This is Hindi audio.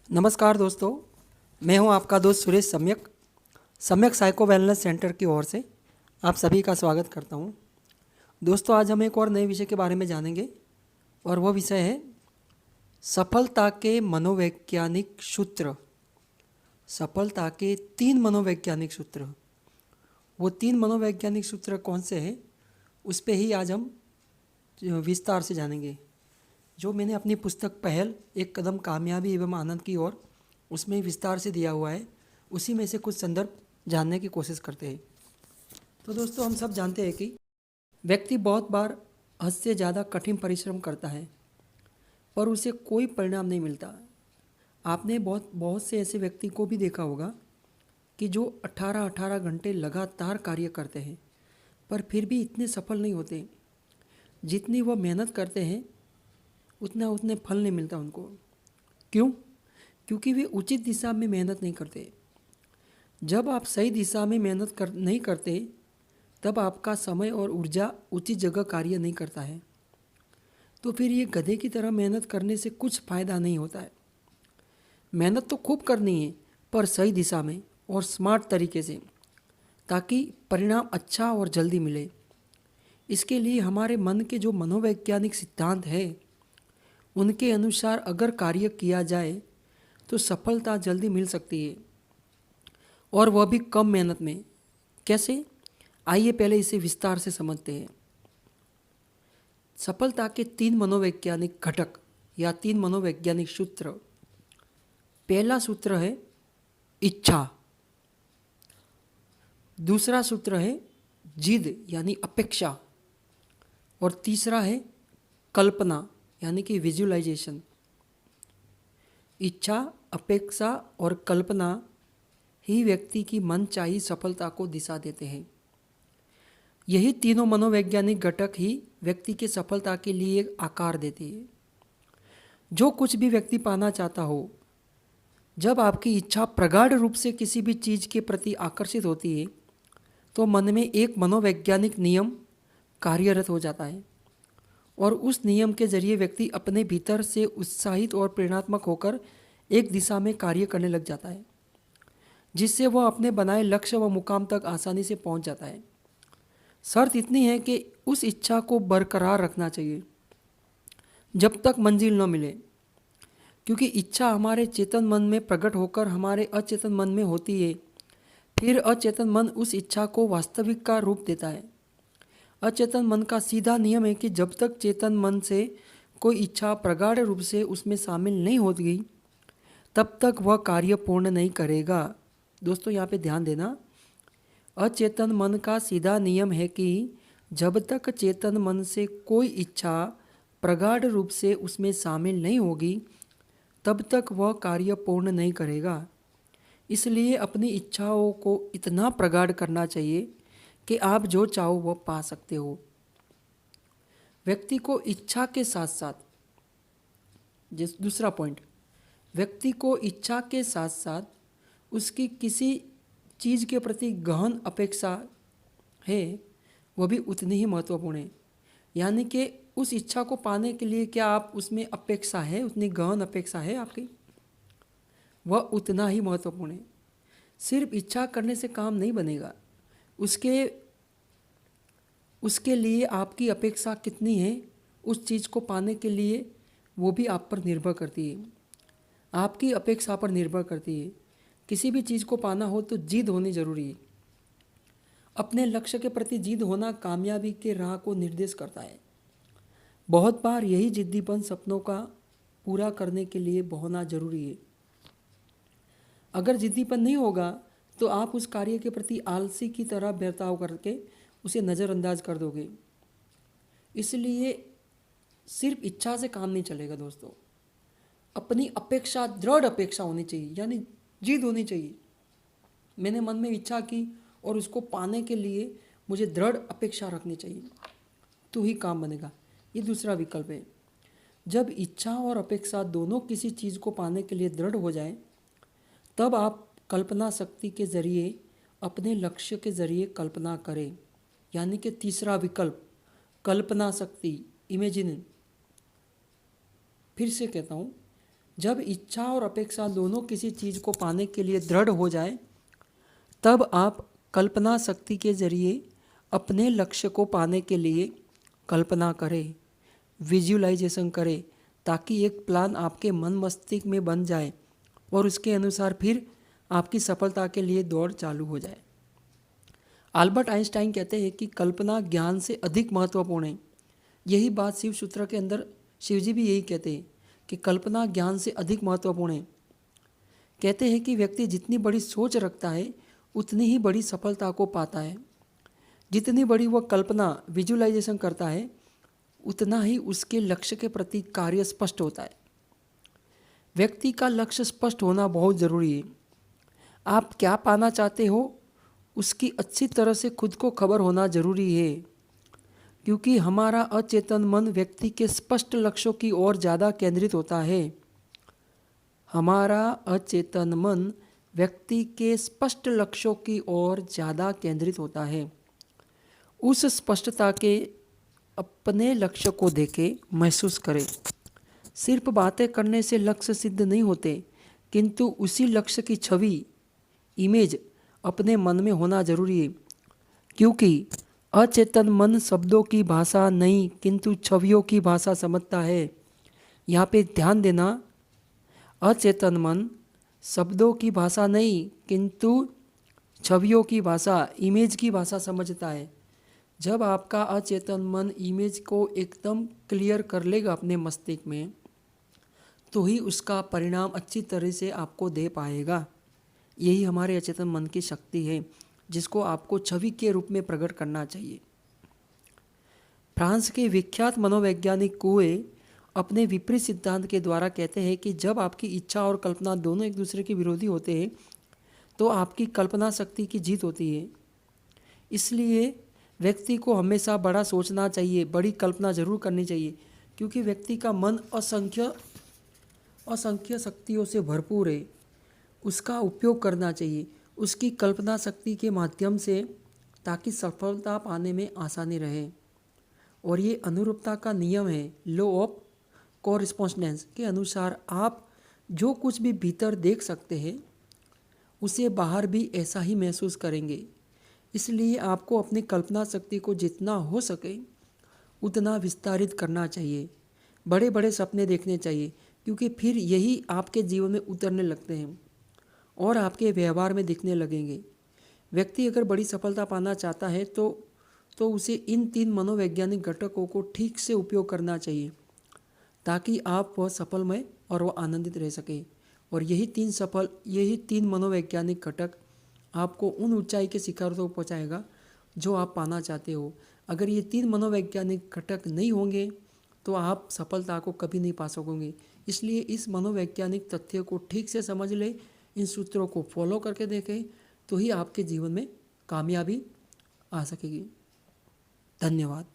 नमस्कार दोस्तों, मैं हूं आपका दोस्त सुरेश सम्यक। सम्यक साइको वेलनेस सेंटर की ओर से आप सभी का स्वागत करता हूं। दोस्तों, आज हम एक और नए विषय के बारे में जानेंगे और वह विषय है सफलता के मनोवैज्ञानिक सूत्र। सफलता के 3 मनोवैज्ञानिक सूत्र। वो 3 मनोवैज्ञानिक सूत्र कौन से हैं, उस पे ही आज हम विस्तार से जानेंगे। जो मैंने अपनी पुस्तक पहल एक कदम कामयाबी एवं आनंद की ओर, उसमें विस्तार से दिया हुआ है, उसी में से कुछ संदर्भ जानने की कोशिश करते हैं। तो दोस्तों, हम सब जानते हैं कि व्यक्ति बहुत बार हद से ज़्यादा कठिन परिश्रम करता है पर उसे कोई परिणाम नहीं मिलता। आपने बहुत बहुत से ऐसे व्यक्ति को भी देखा होगा कि जो 18-18 घंटे लगातार कार्य करते हैं पर फिर भी इतने सफल नहीं होते। जितनी वह मेहनत करते हैं उतना उतने फल नहीं मिलता उनको। क्यों? क्योंकि वे उचित दिशा में मेहनत नहीं करते। जब आप सही दिशा में मेहनत नहीं करते तब आपका समय और ऊर्जा उचित जगह कार्य नहीं करता है। तो फिर ये गधे की तरह मेहनत करने से कुछ फ़ायदा नहीं होता है। मेहनत तो खूब करनी है पर सही दिशा में और स्मार्ट तरीके से, ताकि परिणाम अच्छा और जल्दी मिले। इसके लिए हमारे मन के जो मनोवैज्ञानिक सिद्धांत है उनके अनुसार अगर कार्य किया जाए तो सफलता जल्दी मिल सकती है, और वह भी कम मेहनत में। कैसे? आइए पहले इसे विस्तार से समझते हैं। सफलता के 3 मनोवैज्ञानिक घटक या 3 मनोवैज्ञानिक सूत्र। पहला सूत्र है इच्छा। दूसरा सूत्र है जिद यानी अपेक्षा। और तीसरा है कल्पना यानी कि विजुअलाइजेशन। इच्छा, अपेक्षा और कल्पना ही व्यक्ति की मनचाही सफलता को दिशा देते हैं। यही तीनों मनोवैज्ञानिक घटक ही व्यक्ति के सफलता के लिए एक आकार देते हैं। जो कुछ भी व्यक्ति पाना चाहता हो, जब आपकी इच्छा प्रगाढ़ रूप से किसी भी चीज़ के प्रति आकर्षित होती है तो मन में एक मनोवैज्ञानिक नियम कार्यरत हो जाता है, और उस नियम के जरिए व्यक्ति अपने भीतर से उत्साहित और प्रेरणात्मक होकर एक दिशा में कार्य करने लग जाता है, जिससे वह अपने बनाए लक्ष्य व मुकाम तक आसानी से पहुंच जाता है। शर्त इतनी है कि उस इच्छा को बरकरार रखना चाहिए जब तक मंजिल न मिले, क्योंकि इच्छा हमारे चेतन मन में प्रकट होकर हमारे अचेतन मन में होती है। फिर अचेतन मन उस इच्छा को वास्तविक का रूप देता है। अचेतन मन का सीधा नियम है कि जब तक चेतन मन से कोई इच्छा प्रगाढ़ रूप से उसमें शामिल नहीं होगी तब तक वह कार्य पूर्ण नहीं करेगा। दोस्तों, यहाँ पे ध्यान देना, अचेतन मन का सीधा नियम है कि जब तक चेतन मन से कोई इच्छा प्रगाढ़ रूप से उसमें शामिल नहीं होगी तब तक वह कार्य पूर्ण नहीं करेगा। इसलिए अपनी इच्छाओं को इतना प्रगाढ़ करना चाहिए कि आप जो चाहो वह पा सकते हो। व्यक्ति को इच्छा के साथ साथ, जिस दूसरा पॉइंट, व्यक्ति को इच्छा के साथ साथ उसकी किसी चीज़ के प्रति गहन अपेक्षा है, वह भी उतनी ही महत्वपूर्ण है। यानी कि उस इच्छा को पाने के लिए क्या आप उसमें अपेक्षा है, उतनी गहन अपेक्षा है आपकी, वह उतना ही महत्वपूर्ण है। सिर्फ इच्छा करने से काम नहीं बनेगा, उसके लिए आपकी अपेक्षा कितनी है उस चीज़ को पाने के लिए, वो भी आप पर निर्भर करती है, आपकी अपेक्षा पर निर्भर करती है। किसी भी चीज़ को पाना हो तो जिद होनी जरूरी है। अपने लक्ष्य के प्रति जिद होना कामयाबी के राह को निर्देश करता है। बहुत बार यही जिद्दीपन सपनों का पूरा करने के लिए होना जरूरी है। अगर जिद्दीपन नहीं होगा तो आप उस कार्य के प्रति आलसी की तरह बर्ताव करके उसे नज़रअंदाज कर दोगे। इसलिए सिर्फ इच्छा से काम नहीं चलेगा दोस्तों, अपनी अपेक्षा, दृढ़ अपेक्षा होनी चाहिए, यानी जिद होनी चाहिए। मैंने मन में इच्छा की और उसको पाने के लिए मुझे दृढ़ अपेक्षा रखनी चाहिए, तो ही काम बनेगा। ये दूसरा विकल्प है। जब इच्छा और अपेक्षा दोनों किसी चीज़ को पाने के लिए दृढ़ हो जाए तब आप कल्पना शक्ति के ज़रिए, अपने लक्ष्य के ज़रिए कल्पना करें। यानी कि तीसरा विकल्प, कल्पना शक्ति, इमेजिन। फिर से कहता हूँ, जब इच्छा और अपेक्षा दोनों किसी चीज़ को पाने के लिए दृढ़ हो जाए, तब आप कल्पना शक्ति के जरिए अपने लक्ष्य को पाने के लिए कल्पना करें, विजुअलाइजेशन करें, ताकि एक प्लान आपके मन मस्तिष्क में बन जाए और उसके अनुसार फिर आपकी सफलता के लिए दौड़ चालू हो जाए। अल्बर्ट आइंस्टाइन कहते हैं कि कल्पना ज्ञान से अधिक महत्वपूर्ण है। यही बात शिव सूत्र के अंदर शिवजी भी यही कहते हैं कि कल्पना ज्ञान से अधिक महत्वपूर्ण है। कहते हैं कि व्यक्ति जितनी बड़ी सोच रखता है उतनी ही बड़ी सफलता को पाता है। जितनी बड़ी वह कल्पना विजुअलाइजेशन करता है उतना ही उसके लक्ष्य के प्रति कार्य स्पष्ट होता है। व्यक्ति का लक्ष्य स्पष्ट होना बहुत ज़रूरी है। आप क्या पाना चाहते हो उसकी अच्छी तरह से खुद को खबर होना जरूरी है, क्योंकि हमारा अचेतन मन व्यक्ति के स्पष्ट लक्ष्यों की ओर ज़्यादा केंद्रित होता है। हमारा अचेतन मन व्यक्ति के स्पष्ट लक्ष्यों की ओर ज़्यादा केंद्रित होता है। उस स्पष्टता के अपने लक्ष्य को देखें, महसूस करें। सिर्फ बातें करने से लक्ष्य सिद्ध नहीं होते, किंतु उसी लक्ष्य की छवि, इमेज अपने मन में होना जरूरी है, क्योंकि अचेतन मन शब्दों की भाषा नहीं किंतु छवियों की भाषा समझता है। यहाँ पे ध्यान देना, अचेतन मन शब्दों की भाषा नहीं किंतु छवियों की भाषा, इमेज की भाषा समझता है। जब आपका अचेतन मन इमेज को एकदम क्लियर कर लेगा अपने मस्तिष्क में, तो ही उसका परिणाम अच्छी तरह से आपको दे पाएगा। यही हमारे अचेतन मन की शक्ति है, जिसको आपको छवि के रूप में प्रकट करना चाहिए। फ्रांस के विख्यात मनोवैज्ञानिक कुए अपने विपरीत सिद्धांत के द्वारा कहते हैं कि जब आपकी इच्छा और कल्पना दोनों एक दूसरे के विरोधी होते हैं तो आपकी कल्पना शक्ति की जीत होती है। इसलिए व्यक्ति को हमेशा बड़ा सोचना चाहिए, बड़ी कल्पना जरूर करनी चाहिए, क्योंकि व्यक्ति का मन असंख्य शक्तियों से भरपूर है। उसका उपयोग करना चाहिए उसकी कल्पना शक्ति के माध्यम से, ताकि सफलता पाने में आसानी रहे। और ये अनुरूपता का नियम है, लॉ ऑफ कोरिस्पोंडेंस के अनुसार आप जो कुछ भी भीतर देख सकते हैं उसे बाहर भी ऐसा ही महसूस करेंगे। इसलिए आपको अपनी कल्पना शक्ति को जितना हो सके उतना विस्तारित करना चाहिए। बड़े बड़े सपने देखने चाहिए, क्योंकि फिर यही आपके जीवन में उतरने लगते हैं और आपके व्यवहार में दिखने लगेंगे। व्यक्ति अगर बड़ी सफलता पाना चाहता है तो उसे इन 3 मनोवैज्ञानिक घटकों को ठीक से उपयोग करना चाहिए, ताकि आप वह सफलमय और वह आनंदित रह सके। और यही तीन मनोवैज्ञानिक घटक आपको उन ऊंचाई के शिखर तक पहुँचाएगा जो आप पाना चाहते हो। अगर ये 3 मनोवैज्ञानिक घटक नहीं होंगे तो आप सफलता को कभी नहीं पा सकोगे। इसलिए इस मनोवैज्ञानिक तथ्य को ठीक से समझ ले, इन सूत्रों को फॉलो करके देखें, तो ही आपके जीवन में कामयाबी आ सकेगी। धन्यवाद।